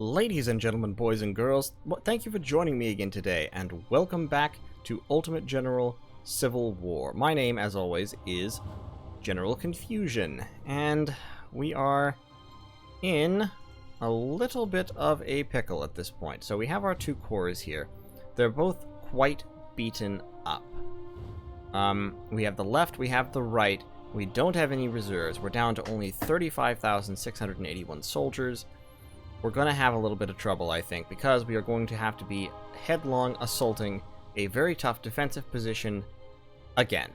Ladies and gentlemen, boys and girls, thank you for joining me again today, and welcome back to Ultimate General Civil War. My name, as always, is General Confusion, and we are in a little bit of a pickle at this point. So we have our two corps here. They're both quite beaten up. We have the left, we have the right. We don't have any reserves. We're down to only 35,681 soldiers. We're going to have a little bit of trouble, I think, because we are going to have to be headlong assaulting a very tough defensive position again.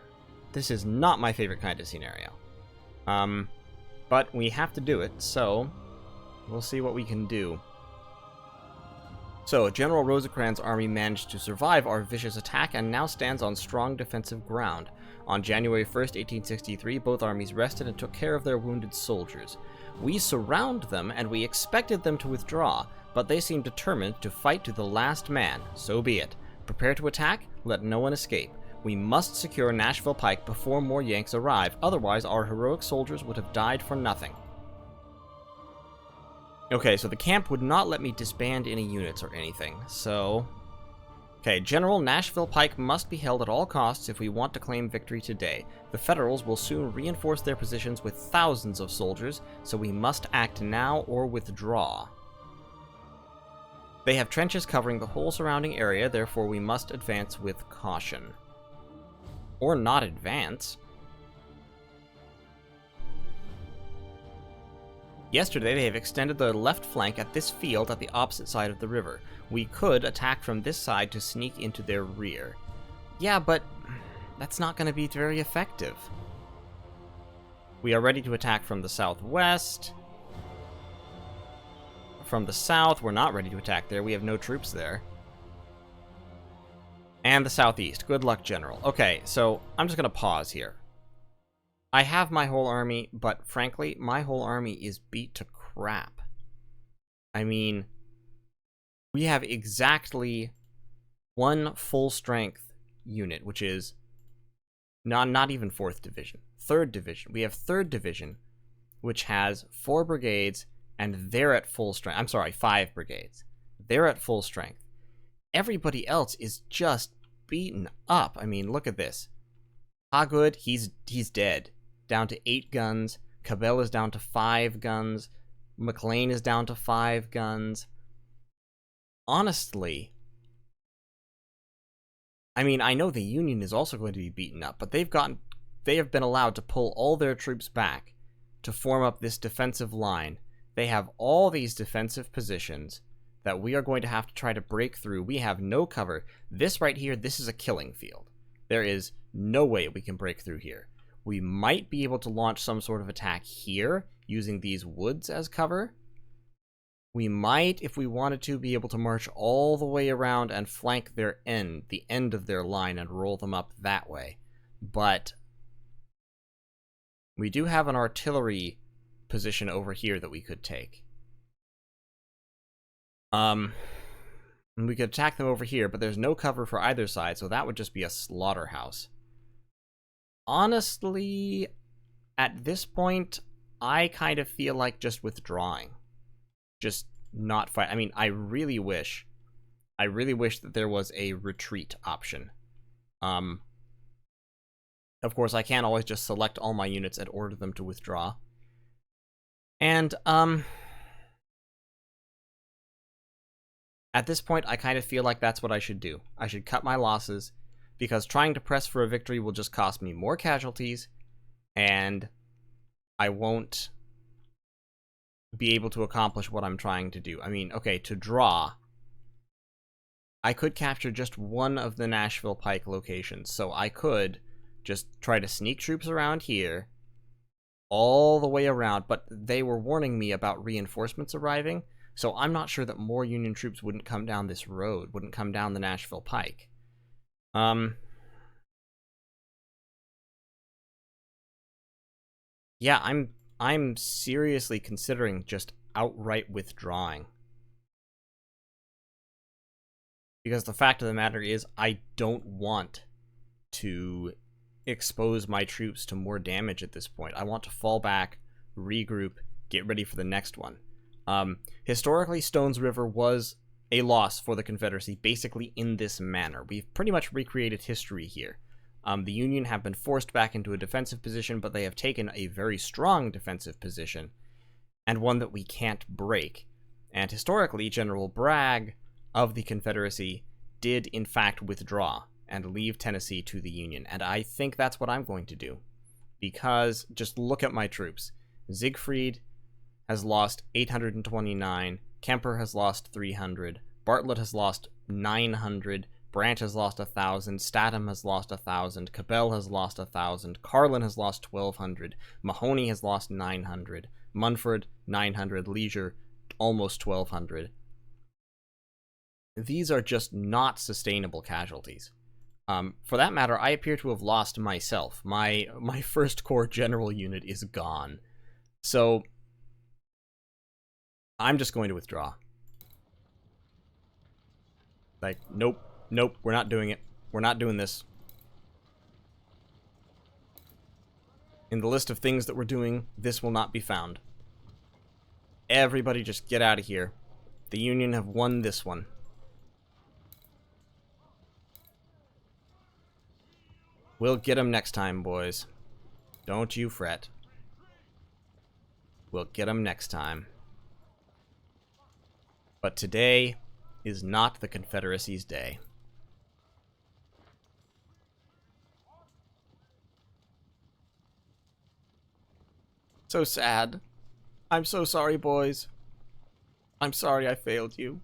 This is not my favorite kind of scenario. But we have to do it, so we'll see what we can do. So, General Rosecrans' army managed to survive our vicious attack and now stands on strong defensive ground. On January 1st, 1863, both armies rested and took care of their wounded soldiers. We surround them, and we expected them to withdraw, but they seemed determined to fight to the last man. So be it. Prepare to attack, let no one escape. We must secure Nashville Pike before more Yanks arrive, otherwise our heroic soldiers would have died for nothing. Okay, so the camp would not let me disband any units or anything, so... Okay, General, Nashville Pike must be held at all costs if we want to claim victory today. The Federals will soon reinforce their positions with thousands of soldiers, so we must act now or withdraw. They have trenches covering the whole surrounding area, therefore we must advance with caution. Or not advance. Yesterday, they have extended their left flank at this field at the opposite side of the river. We could attack from this side to sneak into their rear. Yeah, but that's not going to be very effective. We are ready to attack from the southwest. From the south, we're not ready to attack there. We have no troops there. And the southeast. Good luck, General. Okay, so I'm just going to pause here. I have my whole army, but frankly, my whole army is beat to crap. I mean, we have exactly one full-strength unit, which is not even 4th Division. 3rd Division. We have 3rd Division, which has 4 brigades, and they're at full strength. I'm sorry, 5 brigades. They're at full strength. Everybody else is just beaten up. I mean, look at this. Hogwood, he's dead. Down to 8 guns. Cabell is down to 5 guns. McLean is down to 5 guns. Honestly, I mean, I know the Union is also going to be beaten up, but they have been allowed to pull all their troops back to form up this defensive line. They have all these defensive positions that we are going to have to try to break through. We have no cover. This right here, this is a killing field. There is no way we can break through here. We might be able to launch some sort of attack here, using these woods as cover. We might, if we wanted to, be able to march all the way around and flank their end, the end of their line, and roll them up that way. But we do have an artillery position over here that we could take. And we could attack them over here, but there's no cover for either side, so that would just be a slaughterhouse. Honestly, at this point, I kind of feel like just withdrawing. Just not fight. I mean, I really wish that there was a retreat option. Of course, I can't always just select all my units and order them to withdraw. And, at this point, I kind of feel like that's what I should do. I should cut my losses, because trying to press for a victory will just cost me more casualties, and I won't be able to accomplish what I'm trying to do. I mean, okay, to draw, I could capture just one of the Nashville Pike locations, so I could just try to sneak troops around here, all the way around, but they were warning me about reinforcements arriving, so I'm not sure that more Union troops wouldn't come down this road, wouldn't come down the Nashville Pike. Yeah, I'm seriously considering just outright withdrawing. Because the fact of the matter is, I don't want to expose my troops to more damage at this point. I want to fall back, regroup, get ready for the next one. Historically, Stones River was a loss for the Confederacy, basically in this manner. We've pretty much recreated history here. The Union have been forced back into a defensive position, but they have taken a very strong defensive position, and one that we can't break. And historically, General Bragg of the Confederacy did in fact withdraw and leave Tennessee to the Union, and I think that's what I'm going to do. Because, just look at my troops. Siegfried has lost 829, Kemper has lost 300, Bartlett has lost 900, Branch has lost 1,000, Statham has lost 1,000, Cabell has lost 1,000, Carlin has lost 1,200, Mahoney has lost 900, Munford 900, Leisure almost 1,200. These are just not sustainable casualties. For that matter, I appear to have lost myself. My First Corps general unit is gone. So, I'm just going to withdraw. Like, nope, we're not doing it. We're not doing this. In the list of things that we're doing, this will not be found. Everybody just get out of here. The Union have won this one. We'll get them next time, boys. Don't you fret. We'll get them next time. But today is not the Confederacy's day. So sad. I'm so sorry, boys. I'm sorry I failed you.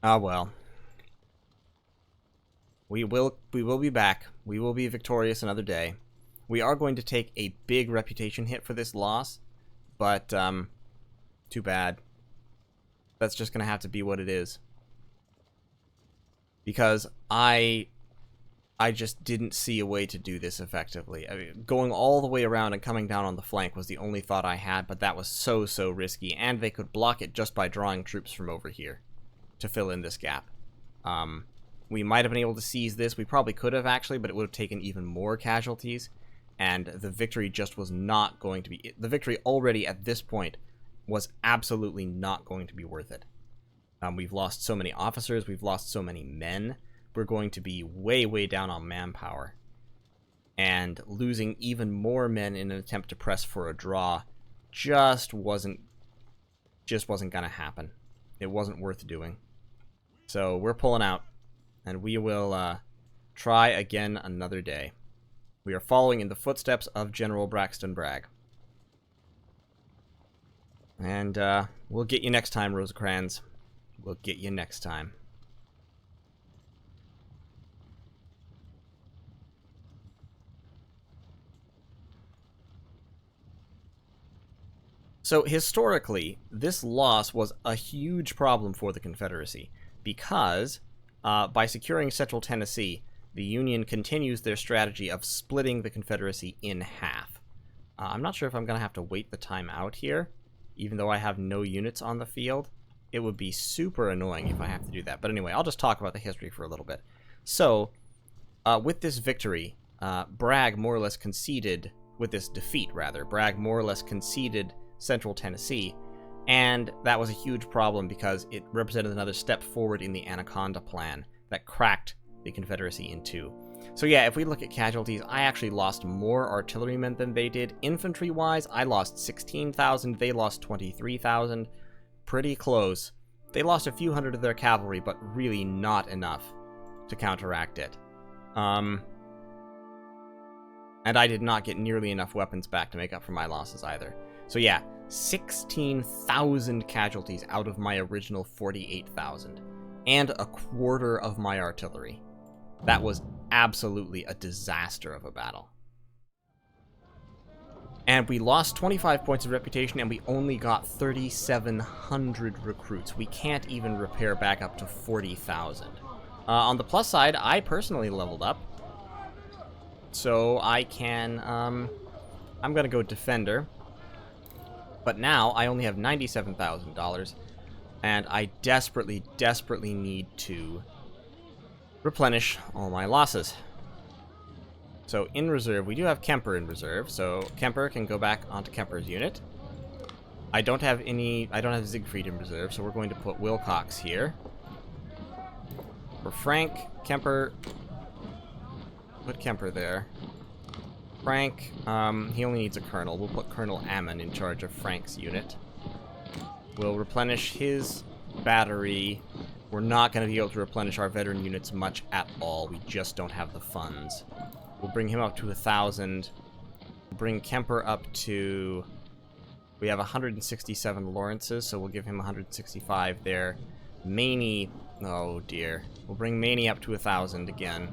Ah, well. We will be back. We will be victorious another day. We are going to take a big reputation hit for this loss, but too bad. That's just gonna have to be what it is. Because I just didn't see a way to do this effectively. I mean, going all the way around and coming down on the flank was the only thought I had, but that was so risky, and they could block it just by drawing troops from over here to fill in this gap. We might have been able to seize this. We probably could have, actually, but it would have taken even more casualties, and the victory just was not going to be... The victory already at this point was absolutely not going to be worth it. We've lost so many officers. We've lost so many men. We're going to be way down on manpower. And losing even more men in an attempt to press for a draw just wasn't going to happen. It wasn't worth doing. So we're pulling out. And we will try again another day. We are following in the footsteps of General Braxton Bragg. And we'll get you next time, Rosecrans. We'll get you next time. So, historically, this loss was a huge problem for the Confederacy, because by securing Central Tennessee, the Union continues their strategy of splitting the Confederacy in half. I'm not sure if I'm going to have to wait the time out here, even though I have no units on the field. It would be super annoying if I have to do that. But anyway, I'll just talk about the history for a little bit. So, with this victory, Bragg more or less conceded, with this defeat, rather, Bragg more or less conceded Central Tennessee, and that was a huge problem because it represented another step forward in the Anaconda Plan that cracked the Confederacy in two. So yeah, if we look at casualties, I actually lost more artillerymen than they did. Infantry-wise, I lost 16,000, they lost 23,000. Pretty close. They lost a few hundred of their cavalry, but really not enough to counteract it. And I did not get nearly enough weapons back to make up for my losses either. So yeah, 16,000 casualties out of my original 48,000. And a quarter of my artillery. That was absolutely a disaster of a battle. And we lost 25 points of reputation, and we only got 3,700 recruits. We can't even repair back up to 40,000. On the plus side, I personally leveled up. So I can, I'm gonna go Defender. But now, I only have $97,000, and I desperately need to replenish all my losses. So, in reserve, we do have Kemper in reserve, so Kemper can go back onto Kemper's unit. I don't have Siegfried in reserve, so we're going to put Wilcox here. For Frank, Kemper, put Kemper there. Frank, he only needs a colonel. We'll put Colonel Ammon in charge of Frank's unit. We'll replenish his battery. We're not going to be able to replenish our veteran units much at all. We just don't have the funds. We'll bring him up to 1,000. We'll bring Kemper up to... We have 167 Lawrences, so we'll give him 165 there. Maney... Oh, dear. We'll bring Maney up to 1,000 again.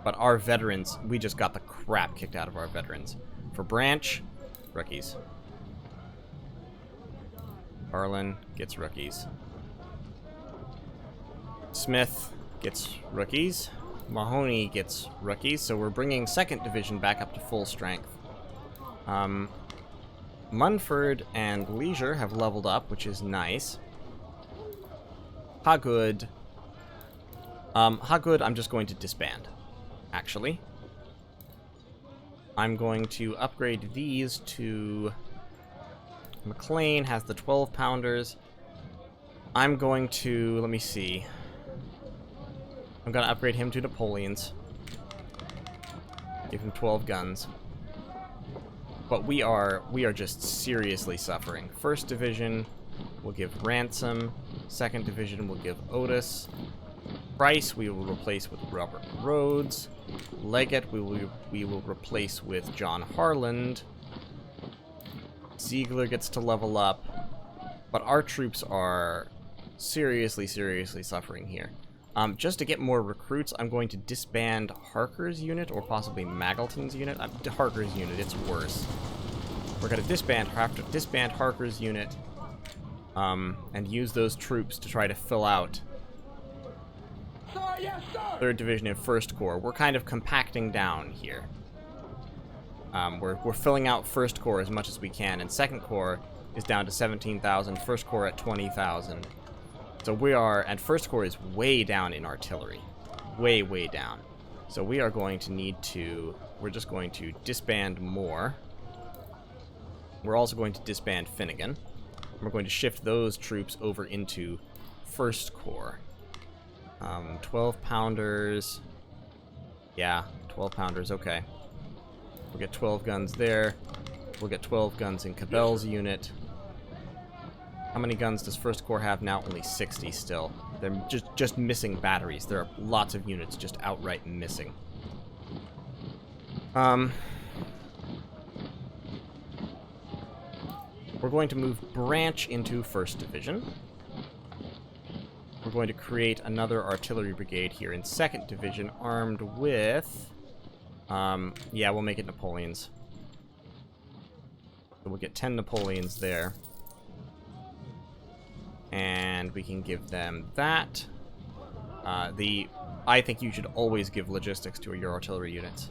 But our veterans, we just got the crap kicked out of our veterans. For Branch, rookies. Harlan gets rookies. Smith gets rookies. Mahoney gets rookies, so we're bringing 2nd Division back up to full strength. Munford and Leisure have leveled up, which is nice. Hagood. Hagood, I'm just going to disband, actually. I'm going to upgrade these to... McLean has the 12-pounders. I'm going to... Let me see. I'm going to upgrade him to Napoleons. Give him 12 guns. But we are just seriously suffering. 1st Division will give Ransom. 2nd Division will give Otis. Price we will replace with Robert Rhodes. Leggett we will replace with John Harland. Ziegler gets to level up. But our troops are seriously suffering here. Just to get more recruits, I'm going to disband Harker's unit, or possibly Magilton's unit. Harker's unit, it's worse. We're going to have to disband Harker's unit, and use those troops to try to fill out Sir, yes, sir. 3rd Division and 1st Corps. We're kind of compacting down here. We're filling out 1st Corps as much as we can, and 2nd Corps is down to 17,000, 1st Corps at 20,000. So we are, and 1st Corps is way down in artillery. Way down. So we are going to need to, we're just going to disband more. We're also going to disband Finnegan. We're going to shift those troops over into 1st Corps. 12-pounders. Yeah, 12-pounders, okay. We'll get 12 guns there. We'll get 12 guns in Cabell's unit. How many guns does 1st Corps have now? Only 60 still. They're just missing batteries. There are lots of units just outright missing. We're going to move Branch into 1st Division. We're going to create another artillery brigade here in 2nd Division, armed with... yeah, we'll make it Napoleons. So we'll get 10 Napoleons there. And we can give them that. I think you should always give logistics to your artillery units.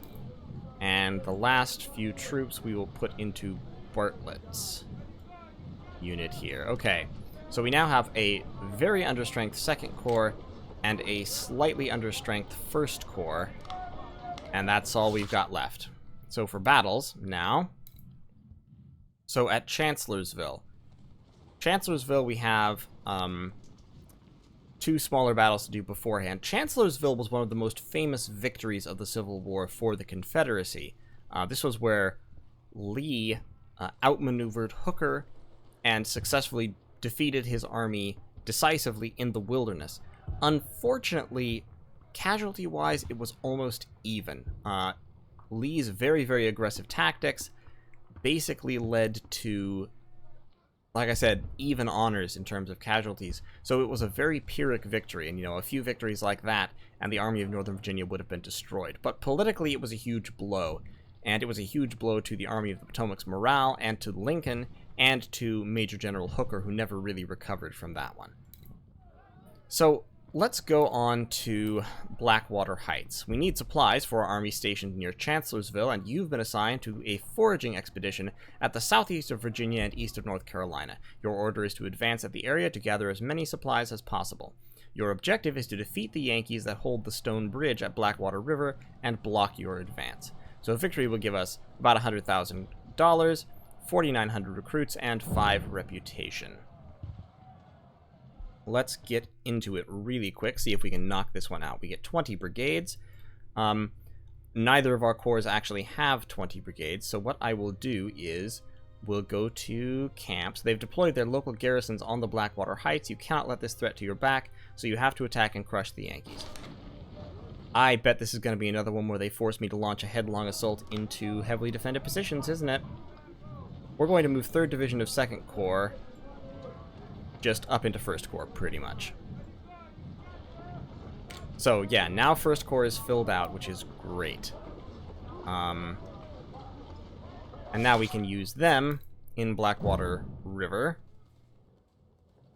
And the last few troops we will put into Bartlett's unit here. Okay, so we now have a very understrength 2nd Corps and a slightly understrength 1st Corps. And that's all we've got left. So for battles, now... So at Chancellorsville. Chancellorsville, we have 2 smaller battles to do beforehand. Chancellorsville was one of the most famous victories of the Civil War for the Confederacy. This was where Lee outmaneuvered Hooker and successfully defeated his army decisively in the wilderness. Unfortunately, casualty-wise, it was almost even. Lee's very aggressive tactics basically led to, like I said, even honors in terms of casualties. So it was a very Pyrrhic victory, and, you know, a few victories like that, and the Army of Northern Virginia would have been destroyed. But politically, it was a huge blow, and it was a huge blow to the Army of the Potomac's morale, and to Lincoln, and to Major General Hooker, who never really recovered from that one. So let's go on to Blackwater Heights. We need supplies for our army stationed near Chancellorsville, and you've been assigned to a foraging expedition at the southeast of Virginia and east of North Carolina. Your order is to advance at the area to gather as many supplies as possible. Your objective is to defeat the Yankees that hold the stone bridge at Blackwater River and block your advance. So victory will give us about $100,000. 4,900 recruits, and 5 reputation. Let's get into it really quick, see if we can knock this one out. We get 20 brigades. Neither of our corps actually have 20 brigades, so what I will do is we'll go to camps. They've deployed their local garrisons on the Blackwater Heights. You cannot let this threat to your back, so you have to attack and crush the Yankees. I bet this is going to be another one where they force me to launch a headlong assault into heavily defended positions, isn't it? We're going to move 3rd Division of 2nd Corps just up into 1st Corps, pretty much. So, yeah, now 1st Corps is filled out, which is great. And now we can use them in Blackwater River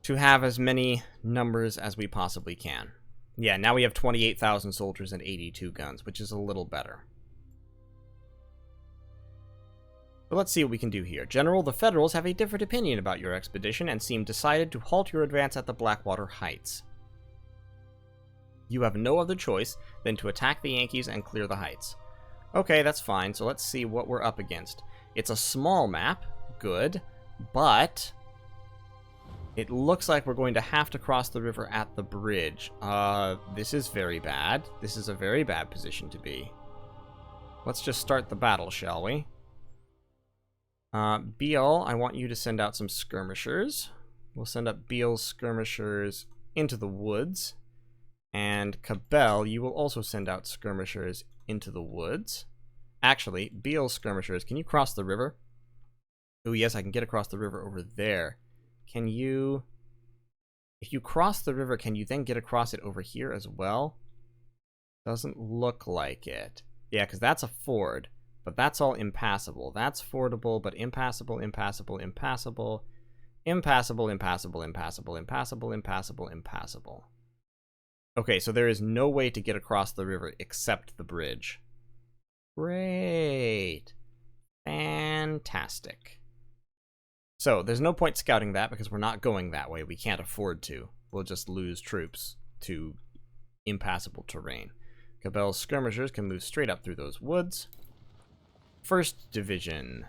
to have as many numbers as we possibly can. Yeah, now we have 28,000 soldiers and 82 guns, which is a little better. But let's see what we can do here. General, the Federals have a different opinion about your expedition and seem decided to halt your advance at the Blackwater Heights. You have no other choice than to attack the Yankees and clear the heights. Okay, that's fine, so let's see what we're up against. It's a small map, good, but it looks like we're going to have to cross the river at the bridge. This is very bad. This is a very bad position to be. Let's just start the battle, shall we? Beale, I want you to send out some skirmishers. We'll send up Beale's skirmishers into the woods. And Cabell, you will also send out skirmishers into the woods. Actually, Beale's skirmishers, can you cross the river? Oh, yes, I can get across the river over there. Can you... If you cross the river, can you then get across it over here as well? Doesn't look like it. Yeah, because that's a ford, but that's all impassable. That's fordable, but impassable, impassable, impassable, impassable, impassable, impassable, impassable, impassable, impassable. Okay, so there is no way to get across the river except the bridge. Great. Fantastic. So, there's no point scouting that because we're not going that way. We can't afford to. We'll just lose troops to impassable terrain. Cabell's skirmishers can move straight up through those woods. 1st Division.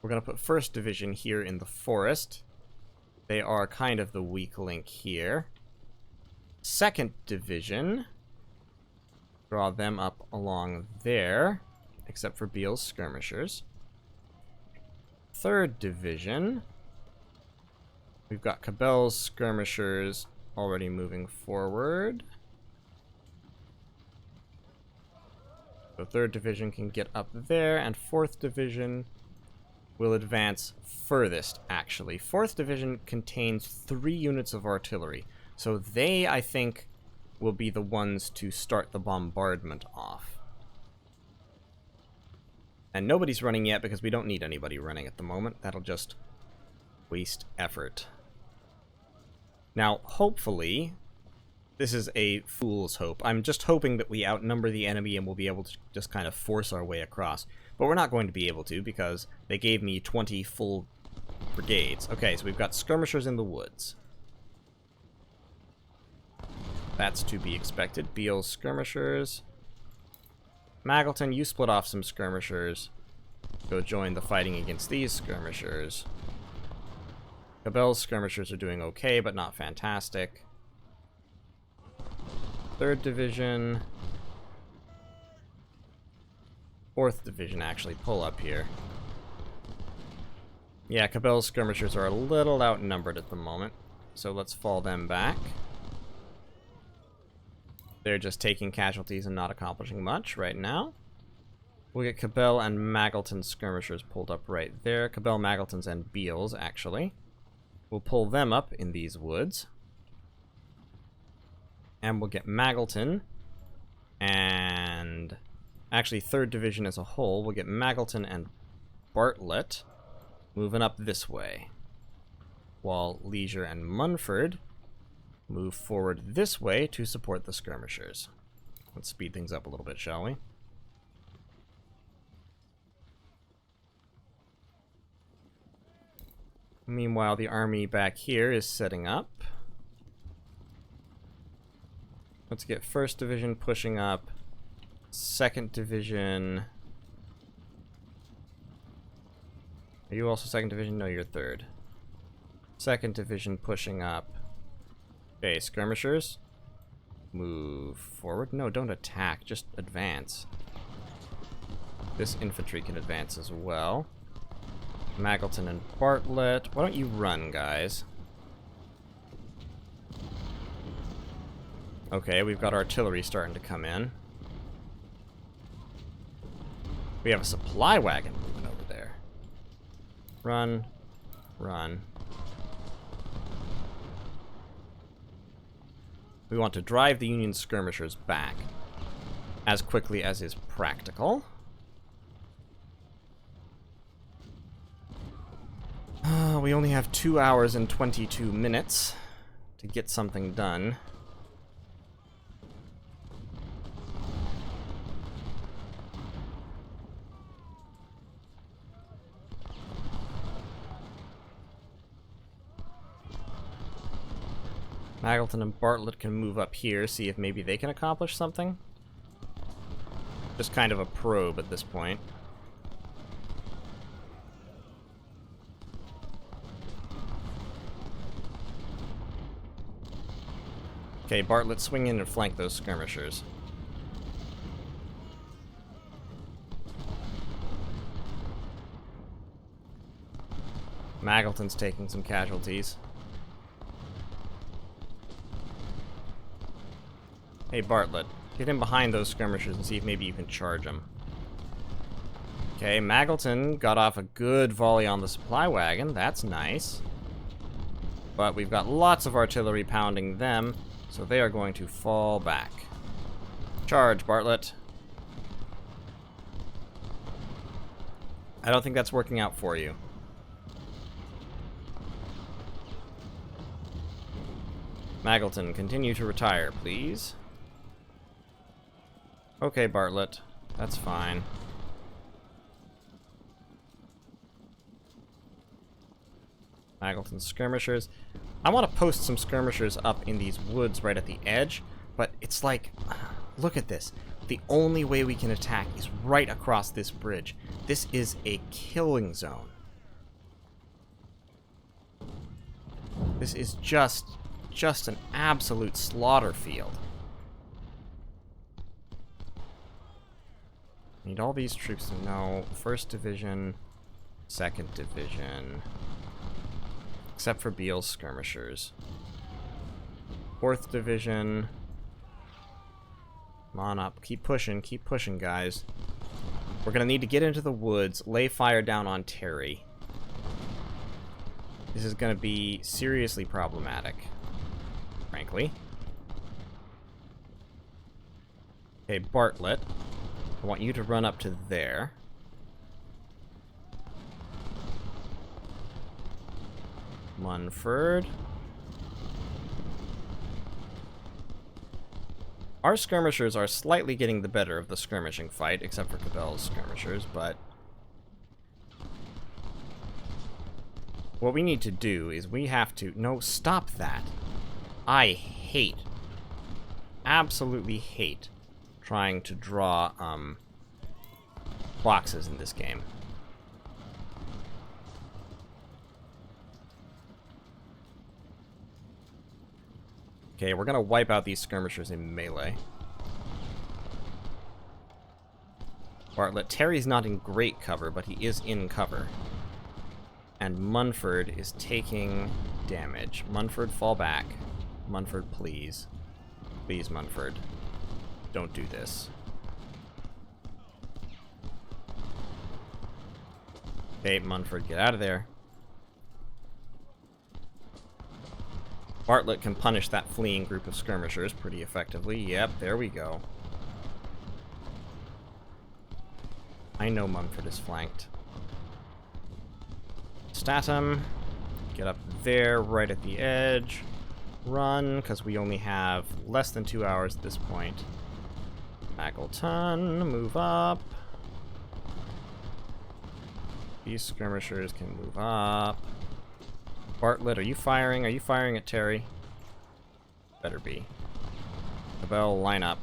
We're going to put 1st Division here in the forest. They are kind of the weak link here. 2nd Division. Draw them up along there, except for Beale's skirmishers. 3rd Division. We've got Cabell's skirmishers already moving forward. So 3rd Division can get up there, and 4th Division will advance furthest, actually. 4th Division contains 3 units of artillery, so they, I think, will be the ones to start the bombardment off. And nobody's running yet because we don't need anybody running at the moment. That'll just waste effort. Now, hopefully, this is a fool's hope. I'm just hoping that we outnumber the enemy and we'll be able to just kind of force our way across. But we're not going to be able to because they gave me 20 full brigades. Okay, so we've got skirmishers in the woods. That's to be expected. Beale's skirmishers. Maggleton, you split off some skirmishers. Go join the fighting against these skirmishers. Cabell's skirmishers are doing okay, but not fantastic. 3rd Division. 4th Division, actually, pull up here. Yeah, Cabell's skirmishers are a little outnumbered at the moment, so let's fall them back. They're just taking casualties and not accomplishing much right now. We'll get Cabell and Maggleton's skirmishers pulled up right there. Cabell, Maggleton's, and Beale's, actually. We'll pull them up in these woods. And we'll get Maggleton and... Actually, 3rd Division as a whole. We'll get Maggleton and Bartlett moving up this way. While Leisure and Munford move forward this way to support the skirmishers. Let's speed things up a little bit, shall we? Meanwhile, the army back here is setting up. Let's get 1st Division pushing up. 2nd Division. Are you also 2nd Division? No, you're 3rd. 2nd Division pushing up. Okay, skirmishers. Move forward. No, don't attack. Just advance. This infantry can advance as well. Maggleton and Bartlett. Why don't you run, guys? Okay, we've got artillery starting to come in. We have a supply wagon moving over there. Run. Run. We want to drive the Union skirmishers back as quickly as is practical. We only have 2 hours and 22 minutes to get something done. Maggleton and Bartlett can move up here, see if maybe they can accomplish something. Just kind of a probe at this point. Okay, Bartlett, swing in and flank those skirmishers. Maggleton's taking some casualties. Hey, Bartlett, get in behind those skirmishers and see if maybe you can charge them. Okay, Maggleton got off a good volley on the supply wagon. That's nice. But we've got lots of artillery pounding them, so they are going to fall back. Charge, Bartlett. I don't think that's working out for you. Maggleton, continue to retire, please. Okay, Bartlett. That's fine. Maggleton skirmishers. I want to post some skirmishers up in these woods right at the edge, but it's like, look at this. The only way we can attack is right across this bridge. This is a killing zone. This is just an absolute slaughter field. Need all these troops to know. 1st Division, 2nd Division. Except for Beale's skirmishers. 4th Division. Come on up. Keep pushing, guys. We're gonna need to get into the woods, lay fire down on Terry. This is gonna be seriously problematic, frankly. Okay, Bartlett. I want you to run up to there. Munford. Our skirmishers are slightly getting the better of the skirmishing fight, except for Cabell's skirmishers, but what we need to do is we have to... No, stop that. I hate, absolutely hate trying to draw boxes in this game. Okay, we're gonna wipe out these skirmishers in melee. Bartlett, Terry's not in great cover, but he is in cover. And Munford is taking damage. Munford, fall back. Munford, please. Please, Munford. Don't do this. Okay, Munford, get out of there. Bartlett can punish that fleeing group of skirmishers pretty effectively. Yep, there we go. I know Munford is flanked. Statham, get up there, right at the edge. Run, because we only have less than 2 hours at this point. Maggleton, move up. These skirmishers can move up. Bartlett, are you firing? Are you firing at Terry? Better be. Cabell, line up.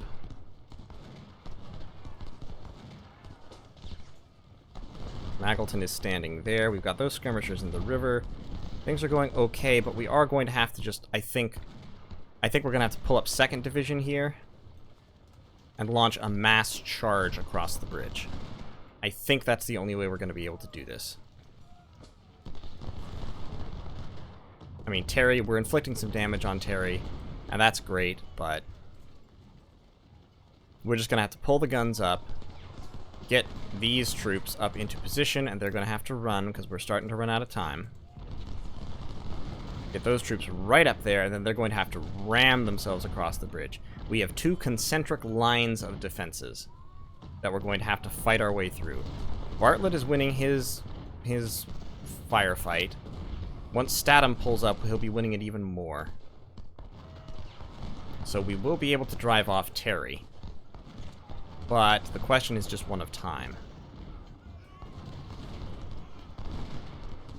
Magleton is standing there. We've got those skirmishers in the river. Things are going okay, but we are going to have to just, I think we're going to have to pull up 2nd Division here and launch a mass charge across the bridge. I think that's the only way we're going to be able to do this. I mean, Terry, we're inflicting some damage on Terry, and that's great, but we're just going to have to pull the guns up, get these troops up into position, and they're going to have to run because we're starting to run out of time. Get those troops right up there, and then they're going to have to ram themselves across the bridge. We have 2 concentric lines of defenses that we're going to have to fight our way through. Bartlett is winning his firefight. Once Statham pulls up, he'll be winning it even more. So we will be able to drive off Terry. But the question is just one of time.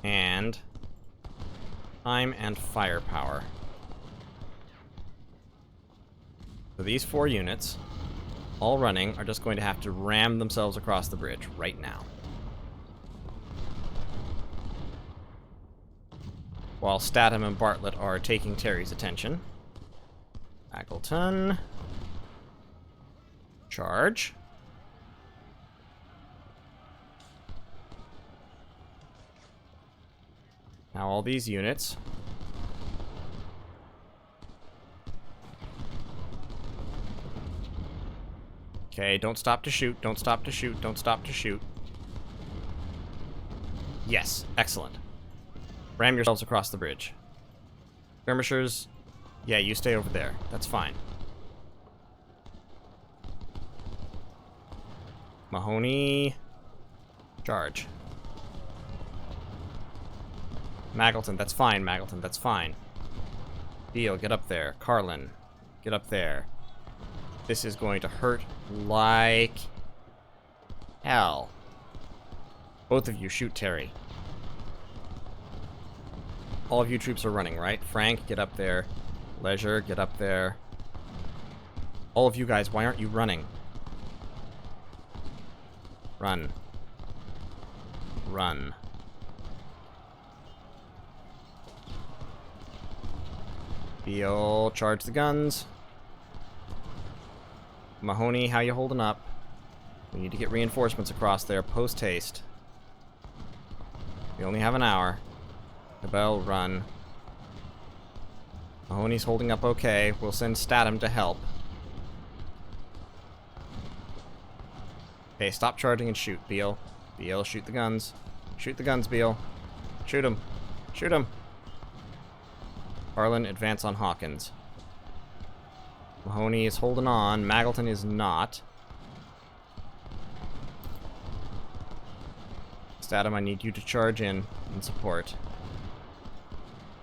And time and firepower. So these 4 units, all running, are just going to have to ram themselves across the bridge right now. While Statham and Bartlett are taking Terry's attention. Magleton. Charge. Now all these units. Okay, don't stop to shoot, don't stop to shoot, don't stop to shoot. Yes, excellent. Ram yourselves across the bridge. Skirmishers, yeah, you stay over there. That's fine. Mahoney, charge. Magleton, that's fine, Magleton, that's fine. Beale, get up there. Carlin, get up there. This is going to hurt like hell. Both of you shoot Terry. All of you troops are running, right? Frank, get up there. Leisure, get up there. All of you guys, why aren't you running? Run. Run. Beale, charge the guns. Mahoney, how you holding up? We need to get reinforcements across there post-haste. We only have an hour. Cabell, run. Mahoney's holding up okay. We'll send Statham to help. Okay, stop charging and shoot, Beale. Beale, shoot the guns. Shoot the guns, Beale. Shoot him. Shoot him. Carlin, advance on Hawkins. Mahoney is holding on. Magleton is not. Statham, I need you to charge in support.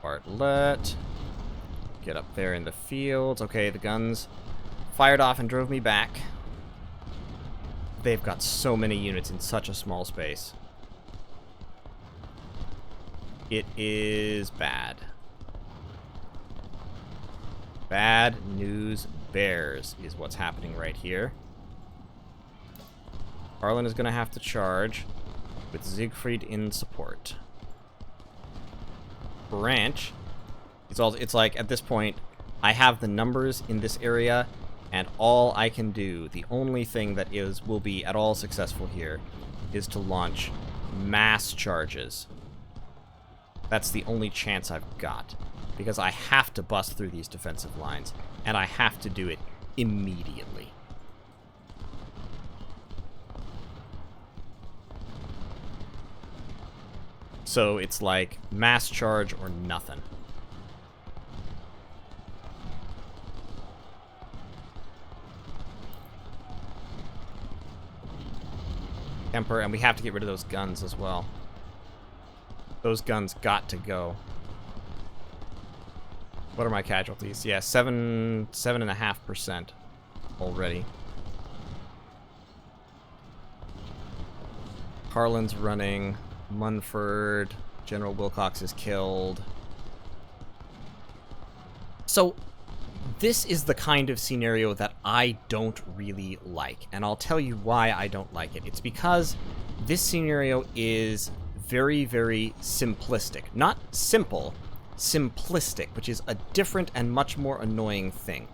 Bartlett. Get up there in the fields. Okay, the guns fired off and drove me back. They've got so many units in such a small space. It is bad. Bad news bears is what's happening right here. Carlin is going to have to charge with Siegfried in support. Branch, it's like at this point I have the numbers in this area, and all I can do, the only thing that will be at all successful here, is to launch mass charges. That's the only chance I've got, because I have to bust through these defensive lines, and I have to do it immediately. So it's like mass charge or nothing. Kemper, and we have to get rid of those guns as well. Those guns got to go. What are my casualties? Yeah, 7.5% already. Carlin's running. Munford. General Wilcox is killed. So, this is the kind of scenario that I don't really like, and I'll tell you why I don't like it. It's because this scenario is very, very simplistic. Not simple, simplistic, which is a different and much more annoying thing.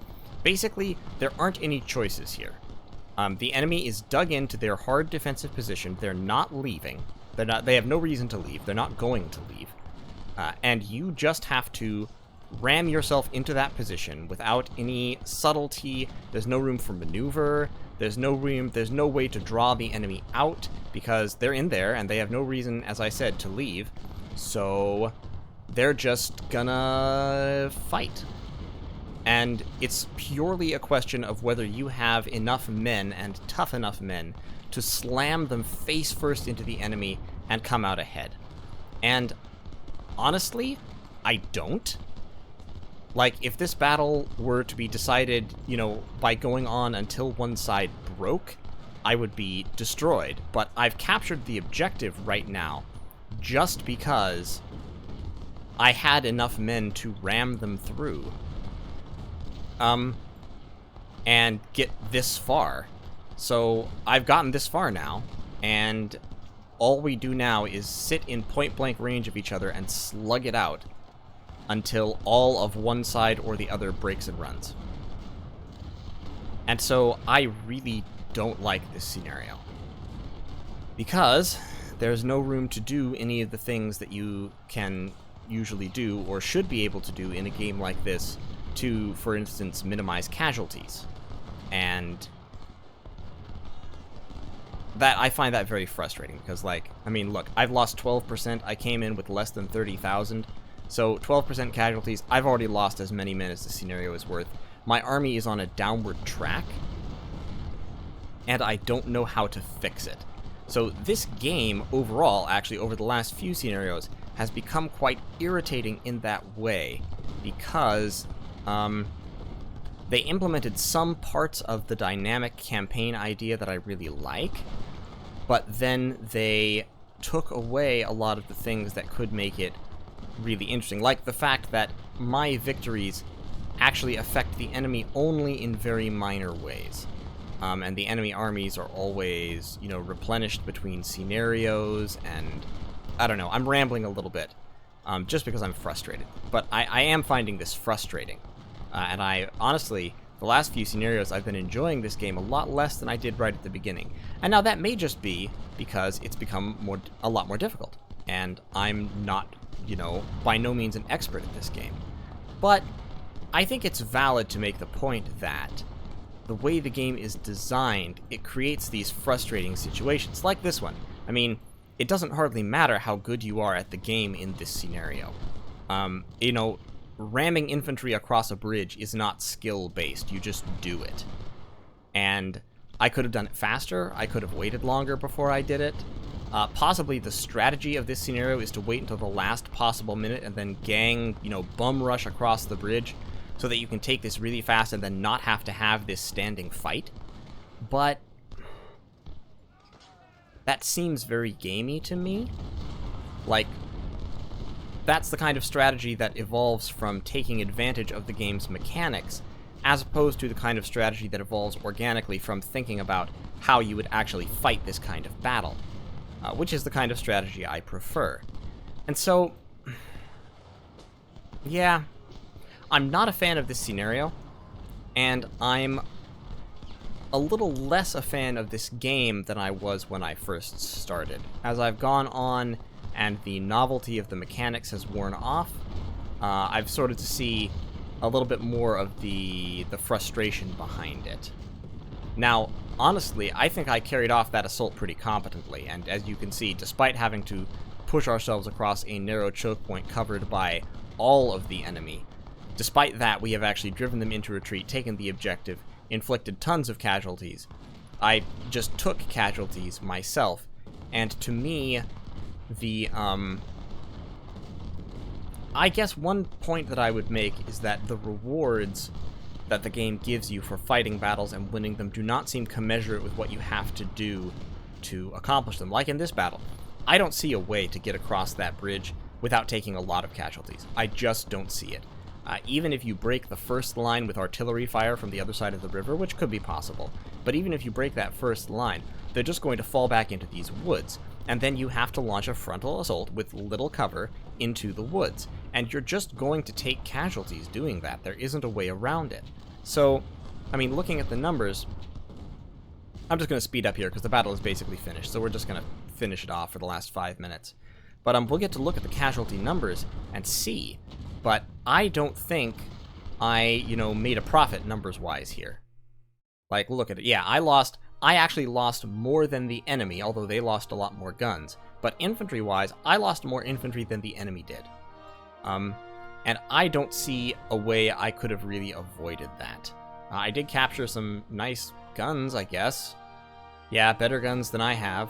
Basically, there aren't any choices here. The enemy is dug into their hard defensive position. They're not leaving. They have no reason to leave. They're not going to leave. And you just have to ram yourself into that position without any subtlety. There's no room for maneuver. There's no way to draw the enemy out because they're in there and they have no reason, as I said, to leave. So they're just gonna fight. And it's purely a question of whether you have enough men and tough enough men to slam them face first into the enemy and come out ahead. And honestly, I don't. Like, if this battle were to be decided, you know, by going on until one side broke, I would be destroyed. But I've captured the objective right now just because I had enough men to ram them through. And get this far. So I've gotten this far now, and all we do now is sit in point-blank range of each other and slug it out until all of one side or the other breaks and runs. And so I really don't like this scenario, because there's no room to do any of the things that you can usually do or should be able to do in a game like this to, for instance, minimize casualties. And that I find that very frustrating because, like, I mean, look, I've lost 12%. I came in with less than 30,000. So 12% casualties. I've already lost as many men as the scenario is worth. My army is on a downward track, and I don't know how to fix it. So this game, overall, actually, over the last few scenarios, has become quite irritating in that way, because they implemented some parts of the dynamic campaign idea that I really like, but then they took away a lot of the things that could make it really interesting, like the fact that my victories actually affect the enemy only in very minor ways. And the enemy armies are always, you know, replenished between scenarios, and I don't know, I'm rambling a little bit, just because I'm frustrated. But I am finding this frustrating. And I, honestly, the last few scenarios, I've been enjoying this game a lot less than I did right at the beginning. And now that may just be because it's become a lot more difficult. And I'm not, you know, by no means an expert at this game. But I think it's valid to make the point that the way the game is designed, it creates these frustrating situations, like this one. I mean, it doesn't hardly matter how good you are at the game in this scenario. You know, ramming infantry across a bridge is not skill-based, you just do it. And I could have done it faster, I could have waited longer before I did it. Possibly the strategy of this scenario is to wait until the last possible minute and then gang, you know, bum rush across the bridge so that you can take this really fast and then not have to have this standing fight. But that seems very gamey to me. Like, that's the kind of strategy that evolves from taking advantage of the game's mechanics, as opposed to the kind of strategy that evolves organically from thinking about how you would actually fight this kind of battle, which is the kind of strategy I prefer. And so, yeah, I'm not a fan of this scenario, and I'm a little less a fan of this game than I was when I first started. As I've gone on and the novelty of the mechanics has worn off, I've started to see a little bit more of the frustration behind it. Now, honestly, I think I carried off that assault pretty competently, and as you can see, despite having to push ourselves across a narrow choke point covered by all of the enemy, despite that, we have actually driven them into retreat, taken the objective, inflicted tons of casualties. I just took casualties myself, and to me, I guess one point that I would make is that the rewards that the game gives you for fighting battles and winning them do not seem commensurate with what you have to do to accomplish them. Like in this battle, I don't see a way to get across that bridge without taking a lot of casualties. I just don't see it. Even if you break the first line with artillery fire from the other side of the river, which could be possible, but even if you break that first line, they're just going to fall back into these woods. and then you have to launch a frontal assault with little cover into the woods. And you're just going to take casualties doing that. There isn't a way around it. So, I mean, looking at the numbers, I'm just going to speed up here because the battle is basically finished. So we're just going to finish it off for the last 5 minutes. But we'll get to look at the casualty numbers and see. But I don't think I, made a profit numbers-wise here. Like, look at it. Yeah, I actually lost more than the enemy, although they lost a lot more guns. But infantry-wise, I lost more infantry than the enemy did. And I don't see a way I could have really avoided that. I did capture some nice guns, I guess. Yeah, better guns than I have.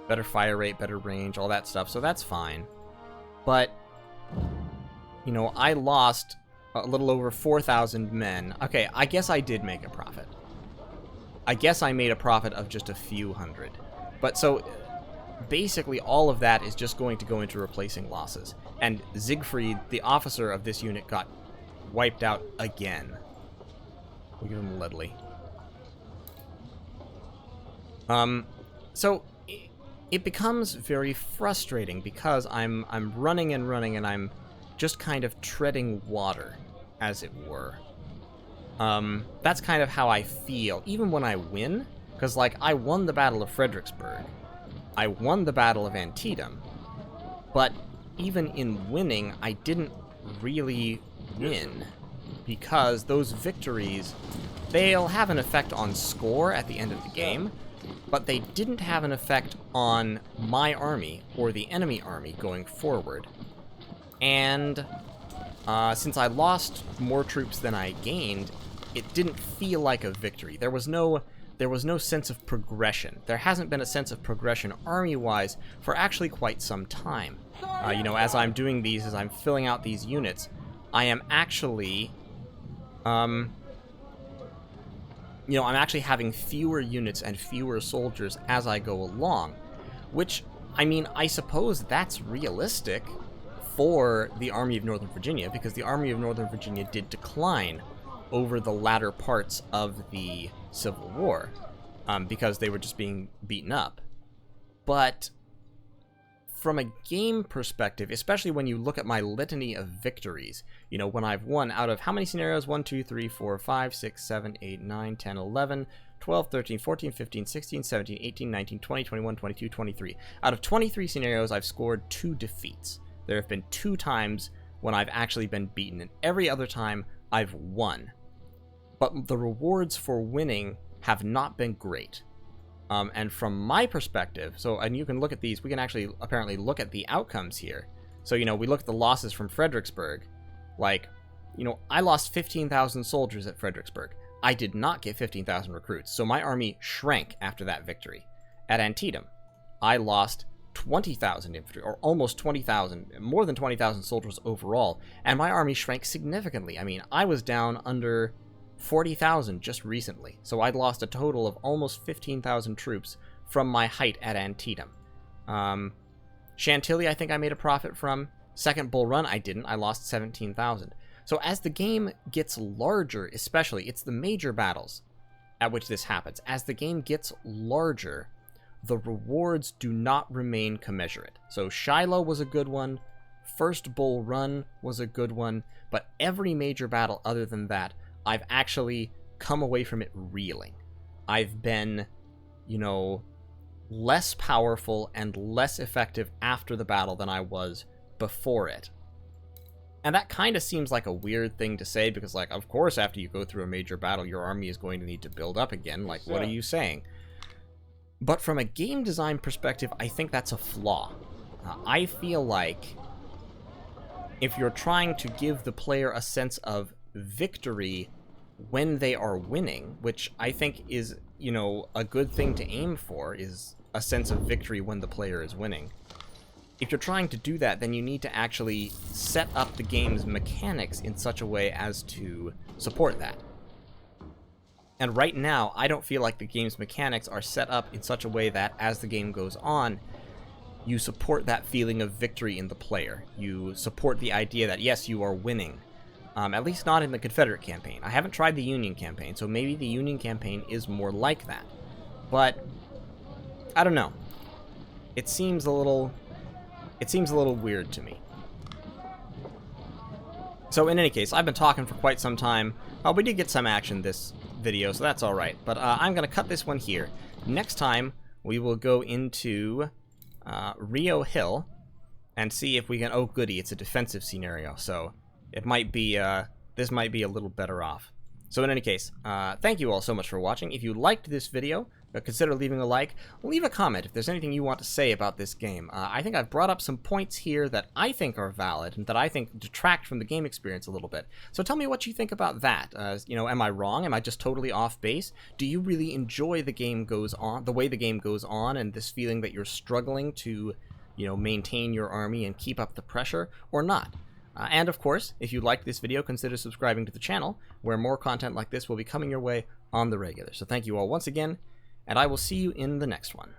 Better fire rate, better range, all that stuff, so that's fine. But, I lost a little over 4,000 men. Okay, I guess I did make a profit. I guess I made a profit of just a few hundred. But so, basically all of that is just going to go into replacing losses. And Siegfried, the officer of this unit, got wiped out again. We'll give him Ledley. So it becomes very frustrating because I'm running and running and I'm just kind of treading water, as it were. That's kind of how I feel, even when I win, because, like, I won the Battle of Fredericksburg. I won the Battle of Antietam, but even in winning, I didn't really win, because those victories, they'll have an effect on score at the end of the game, but they didn't have an effect on my army or the enemy army going forward. And since I lost more troops than I gained, it didn't feel like a victory. There was no sense of progression. There hasn't been a sense of progression army-wise for actually quite some time. As I'm doing these, as I'm filling out these units, I am actually, I'm actually having fewer units and fewer soldiers as I go along, which, I mean, I suppose that's realistic for the Army of Northern Virginia, because the Army of Northern Virginia did decline over the latter parts of the Civil War, because they were just being beaten up. But from a game perspective, especially when you look at my litany of victories, when I've won out of how many scenarios? 1, 2, 3, 4, 5, 6, 7, 8, 9, 10, 11, 12, 13, 14, 15, 16, 17, 18, 19, 20, 21, 22, 23. Out of 23 scenarios, I've scored 2 defeats. There have been 2 times when I've actually been beaten, and every other time I've won. But the rewards for winning have not been great. And from my perspective, and you can look at these, we can actually apparently look at the outcomes here. So, we look at the losses from Fredericksburg. Like, I lost 15,000 soldiers at Fredericksburg. I did not get 15,000 recruits, so my army shrank after that victory. At Antietam, I lost 20,000 infantry, or almost 20,000, more than 20,000 soldiers overall, and my army shrank significantly. I mean, I was down under 40,000 just recently, so I'd lost a total of almost 15,000 troops from my height at Antietam. Chantilly, I think I made a profit from. Second Bull Run, I didn't. I lost 17,000. So as the game gets larger, especially, it's the major battles at which this happens. As the game gets larger, the rewards do not remain commensurate. So Shiloh was a good one. First Bull Run was a good one. But every major battle other than that, I've actually come away from it reeling. I've been, less powerful and less effective after the battle than I was before it. And that kind of seems like a weird thing to say, because, like, of course, after you go through a major battle, your army is going to need to build up again. Like, what are you saying? But from a game design perspective, I think that's a flaw. I feel like if you're trying to give the player a sense of victory when they are winning, which I think is, a good thing to aim for, is a sense of victory when the player is winning. If you're trying to do that, then you need to actually set up the game's mechanics in such a way as to support that. And right now, I don't feel like the game's mechanics are set up in such a way that, as the game goes on, you support that feeling of victory in the player. You support the idea that, yes, you are winning. At least not in the Confederate campaign. I haven't tried the Union campaign, so maybe the Union campaign is more like that. But I don't know. it seems a little weird to me. So in any case, I've been talking for quite some time. We did get some action this video, so that's alright. But I'm going to cut this one here. Next time, we will go into Rio Hill and see if we can... Oh, goody, it's a defensive scenario, so it might be... this might be a little better off. So in any case, thank you all so much for watching. If you liked this video, consider leaving a like. Leave a comment if there's anything you want to say about this game. I think I've brought up some points here that I think are valid and that I think detract from the game experience a little bit. So tell me what you think about that. You know, am I wrong? Am I just totally off base? Do you really enjoy the game goes on, the way the game goes on, and this feeling that you're struggling to, you know, maintain your army and keep up the pressure, or not? And of course, if you liked this video, consider subscribing to the channel, where more content like this will be coming your way on the regular. So thank you all once again, and I will see you in the next one.